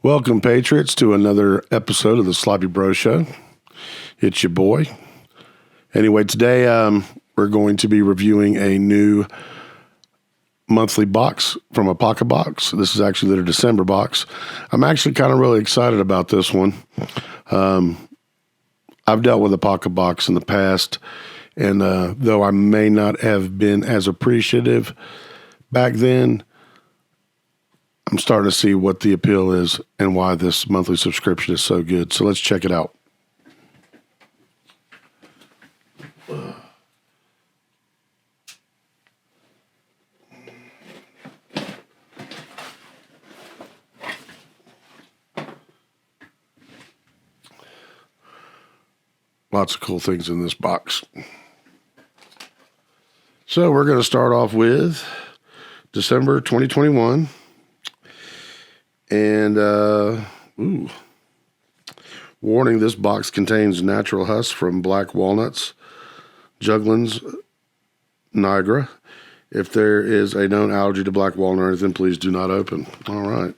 Welcome, Patriots, to another episode of the Sloppy Bro Show. It's your boy. Anyway, today we're going to be reviewing a new monthly box from Apocabox. This is actually their December box. I'm actually kind of really excited about this one. I've dealt with Apocabox in the past, and though I may not have been as appreciative back then, I'm starting to see what the appeal is and why this monthly subscription is so good. So let's check it out. Lots of cool things in this box. So we're going to start off with December 2021. And, warning, this box contains natural husk from black walnuts, juglans, nigra. If there is a known allergy to black walnut or anything, please do not open. All right.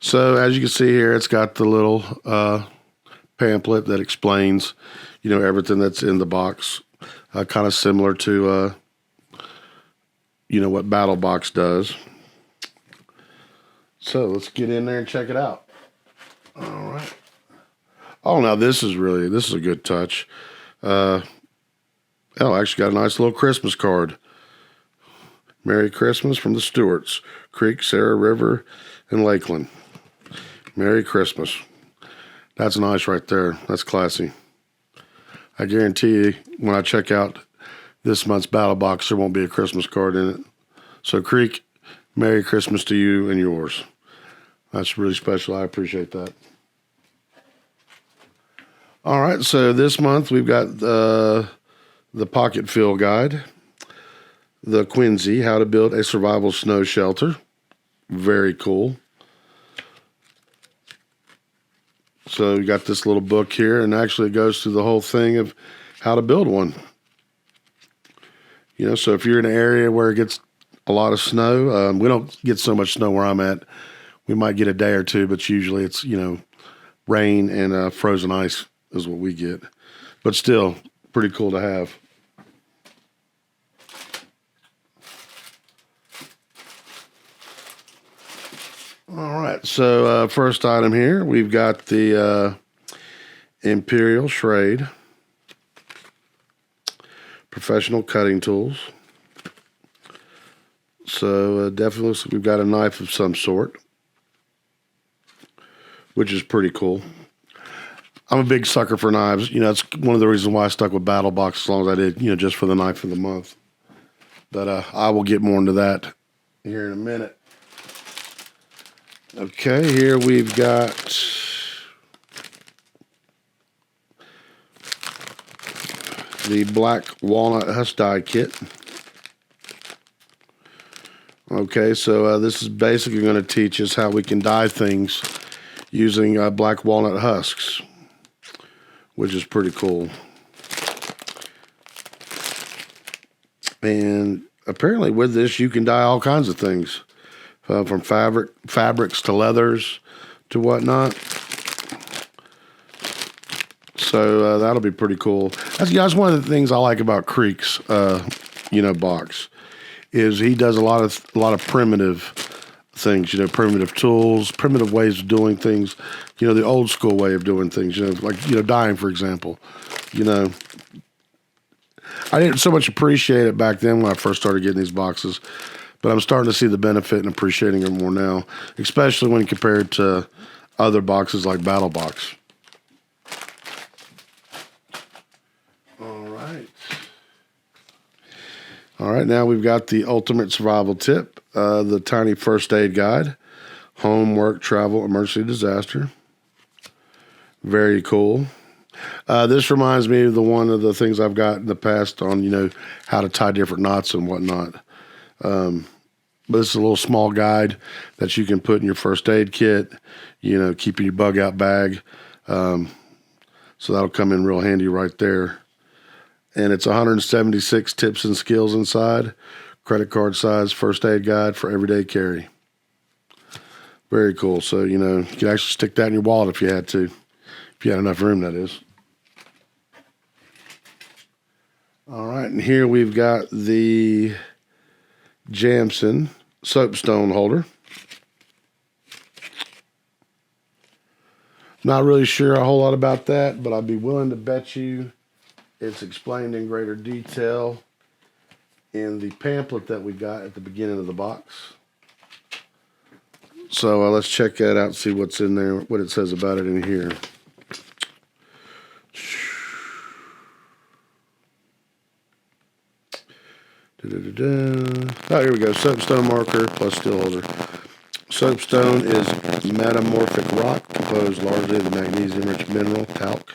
So as you can see here, it's got the little pamphlet that explains, everything that's in the box, kind of similar to, what BattleBox does. So let's get in there and check it out. All right. Oh, now this is a good touch. Actually got a nice little Christmas card. Merry Christmas from the Stewarts, Creek, Sarah River, and Lakeland. Merry Christmas. That's nice right there. That's classy. I guarantee you, when I check out this month's BattleBox, there won't be a Christmas card in it. So, Creek, Merry Christmas to you and yours. That's really special. I appreciate that. All right, so this month we've got the Pocket Fill Guide, the Quincy, How to Build a Survival Snow Shelter. Very cool. So you got this little book here, and actually it goes through the whole thing of how to build one. So if you're in an area where it gets a lot of snow, we don't get so much snow where I'm at. We might get a day or two, but usually it's, rain and frozen ice is what we get. But still, pretty cool to have. All right, so first item here, we've got the Imperial Shrade professional cutting tools. So definitely looks like we've got a knife of some sort, which is pretty cool. I'm a big sucker for knives. It's one of the reasons why I stuck with BattleBox as long as I did, just for the knife of the month. But I will get more into that here in a minute. Okay, here we've got the black walnut husk dye kit. Okay, so this is basically going to teach us how we can dye things using black walnut husks, which is pretty cool. And apparently with this, you can dye all kinds of things. From fabrics to leathers to whatnot. So that'll be pretty cool. That's one of the things I like about Creek's, box, is he does a lot of primitive things. Primitive tools, primitive ways of doing things. The old school way of doing things. Like dyeing, for example. I didn't so much appreciate it back then when I first started getting these boxes. But I'm starting to see the benefit and appreciating it more now, especially when compared to other boxes like BattleBox. All right, now we've got the Ultimate Survival Tip, the Tiny First Aid Guide, Home, Work, Travel, Emergency, Disaster. Very cool. This reminds me of one of the things I've got in the past on, how to tie different knots and whatnot. But this is a little small guide that you can put in your first aid kit, keep in your bug out bag. So that'll come in real handy right there. And it's 176 tips and skills inside, credit card size first aid guide for everyday carry. Very cool. So, you know, you could actually stick that in your wallet if you had to. If you had enough room, that is. All right, and here we've got the Jamson soapstone holder. Not really sure a whole lot about that, but I'd be willing to bet you it's explained in greater detail in the pamphlet that we got at the beginning of the box. So let's check that out and see what's in there, what it says about it in here. Oh, here we go. Soapstone marker plus steel holder. Soapstone is metamorphic rock composed largely of the magnesium-rich mineral talc.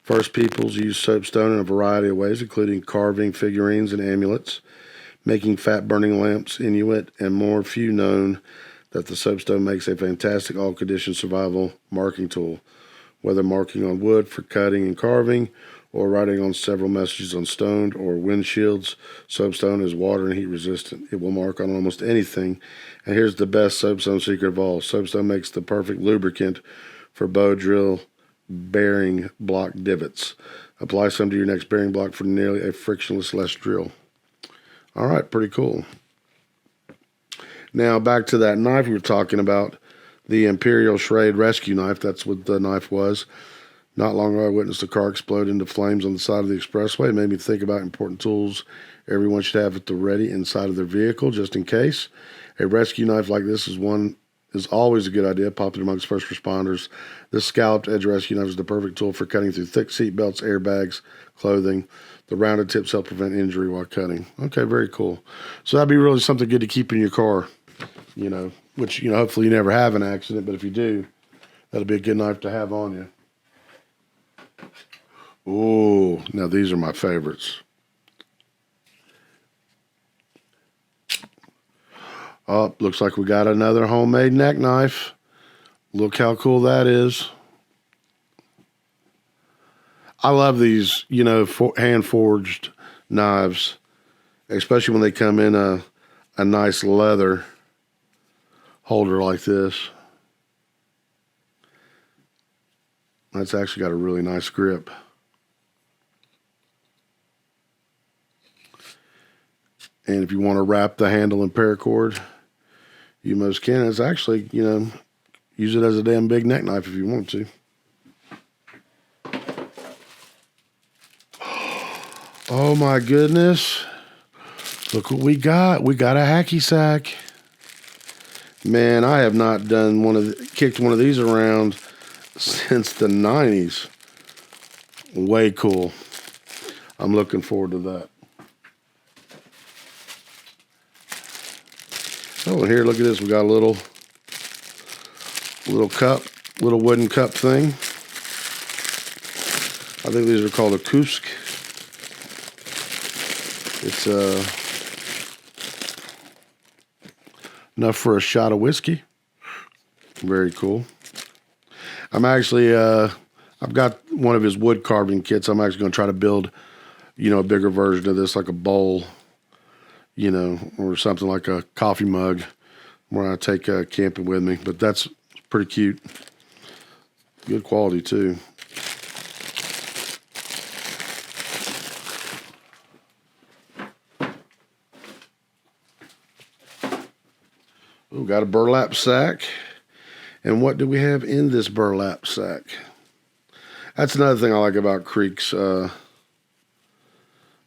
First peoples used soapstone in a variety of ways, including carving figurines and amulets, making fat-burning lamps, Inuit, and more. Few known that the soapstone makes a fantastic all-condition survival marking tool, whether marking on wood for cutting and carving, or writing on several messages on stone or windshields. Soapstone is water and heat resistant. It will mark on almost anything. And here's the best soapstone secret of all. Soapstone makes the perfect lubricant for bow drill bearing block divots. Apply some to your next bearing block for nearly a frictionless less drill. All right, pretty cool. Now back to that knife we were talking about, the Imperial Shrade rescue knife. That's what the knife was. Not long ago, I witnessed a car explode into flames on the side of the expressway. It made me think about important tools everyone should have at the ready inside of their vehicle, just in case. A rescue knife like this is always a good idea, popular amongst first responders. This scalloped edge rescue knife is the perfect tool for cutting through thick seat belts, airbags, clothing. The rounded tips help prevent injury while cutting. Okay, very cool. So that'd be really something good to keep in your car, you know, which, you know, hopefully you never have an accident, but if you do, that'll be a good knife to have on you. Oh, now these are my favorites. Oh, looks like we got another homemade neck knife. Look how cool that is. I love these, you know, hand-forged knives, especially when they come in a nice leather holder like this. That's actually got a really nice grip. And if you want to wrap the handle in paracord, you most can. It's actually, you know, use it as a damn big neck knife if you want to. Oh my goodness. Look what we got. We got a hacky sack. Man, I have not done kicked one of these around since the 90s. Way cool. I'm looking forward to that. Oh, and here, look at this. We got a little cup, little wooden cup thing. I think these are called a Husk. It's enough for a shot of whiskey. Very cool. I'm actually, I've got one of his wood carving kits. I'm actually going to try to build, you know, a bigger version of this, like a bowl, you know, or something like a coffee mug where I take camping with me. But that's pretty cute. Good quality, too. We've got a burlap sack. And what do we have in this burlap sack? That's another thing I like about Creek's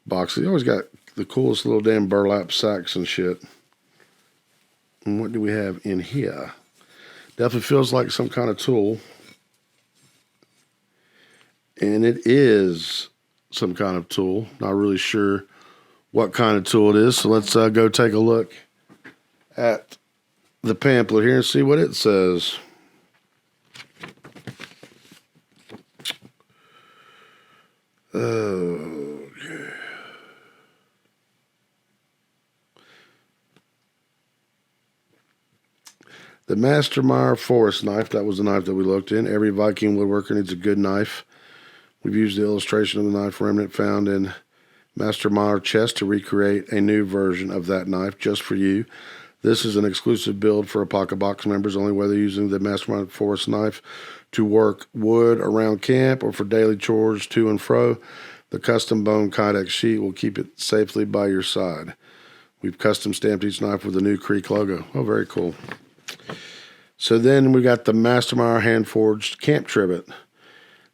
boxes. They always got the coolest little damn burlap sacks and shit. And what do we have in here? Definitely feels like some kind of tool. And it is some kind of tool. Not really sure what kind of tool it is. So let's go take a look at the pamphlet here and see what it says. Okay. The Mastermire forest knife, that was the knife that we looked in. Every Viking woodworker needs a good knife. We've used the illustration of the knife remnant found in Mastermire chest to recreate a new version of that knife just for you. This is an exclusive build for Apocabox members, only whether using the Mastermind Forest knife to work wood around camp or for daily chores to and fro. The custom bone kydex sheet will keep it safely by your side. We've custom stamped each knife with the new Creek logo. Oh, very cool. So then we got the Mastermire hand-forged camp trivet.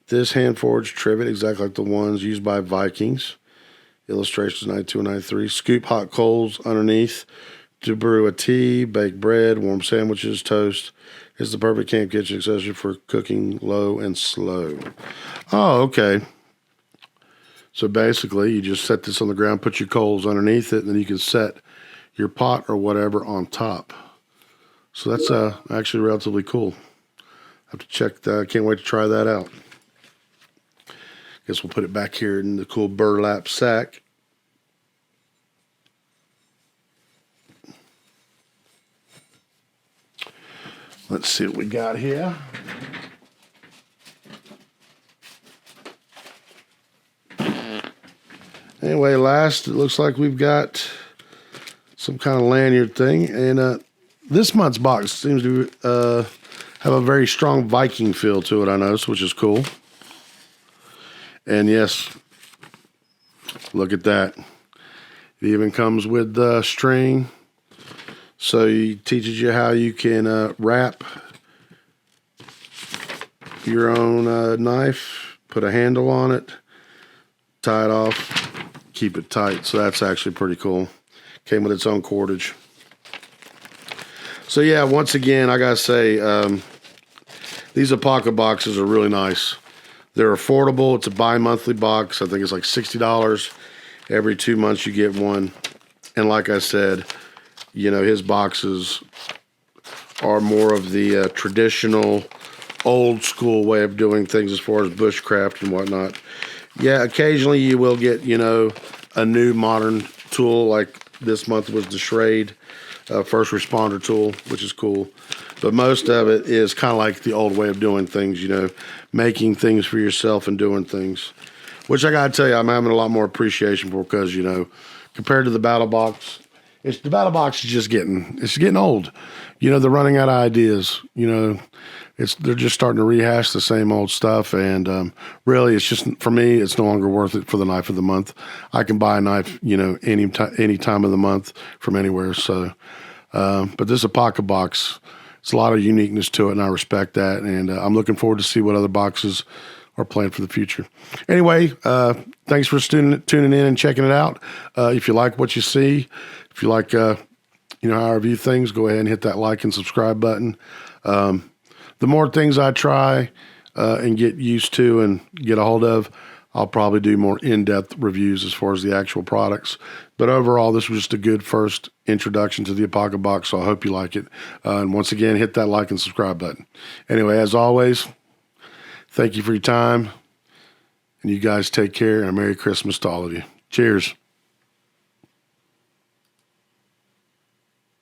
This hand-forged trivet, exactly like the ones used by Vikings. Illustrations 92 and 93. Scoop hot coals underneath to brew a tea, bake bread, warm sandwiches, toast. It's the perfect camp kitchen accessory for cooking low and slow. Oh, okay. So basically, you just set this on the ground, put your coals underneath it, and then you can set your pot or whatever on top. So that's actually relatively cool. I have to check that. I can't wait to try that out. Guess we'll put it back here in the cool burlap sack. Let's see what we got here. Anyway, last, it looks like we've got some kind of lanyard thing. And this month's box seems to have a very strong Viking feel to it, I noticed, which is cool. And yes, look at that. It even comes with the string. So it teaches you how you can wrap your own knife, put a handle on it, tie it off, keep it tight. So that's actually pretty cool. Came with its own cordage. So yeah, once again, I gotta say, these Apocaboxes are really nice. They're affordable. It's a bi-monthly box. I think it's like $60. Every 2 months you get one. And like I said, you know, his boxes are more of the traditional, old school way of doing things as far as bushcraft and whatnot. Yeah, occasionally you will get, you know, a new modern tool, like this month was the Shrade first responder tool, which is cool. But most of it is kind of like the old way of doing things, you know, making things for yourself and doing things, which I got to tell you, I'm having a lot more appreciation for because, you know, compared to the Battle Box, the Battle Box is just getting old. You know, they're running out of ideas. You know, they're just starting to rehash the same old stuff. And really, it's just, for me, it's no longer worth it for the knife of the month. I can buy a knife, you know, any time of the month from anywhere. So, but this Apocabox, it's a lot of uniqueness to it, and I respect that. And I'm looking forward to see what other boxes are planned for the future. Anyway, thanks for tuning in and checking it out. If you like what you see, if you like, you know, how I review things, go ahead and hit that like and subscribe button. The more things I try and get used to and get a hold of, I'll probably do more in-depth reviews as far as the actual products. But overall, this was just a good first introduction to the Apocabox, so I hope you like it. And once again, hit that like and subscribe button. Anyway, as always, thank you for your time, and you guys take care, and a Merry Christmas to all of you. Cheers.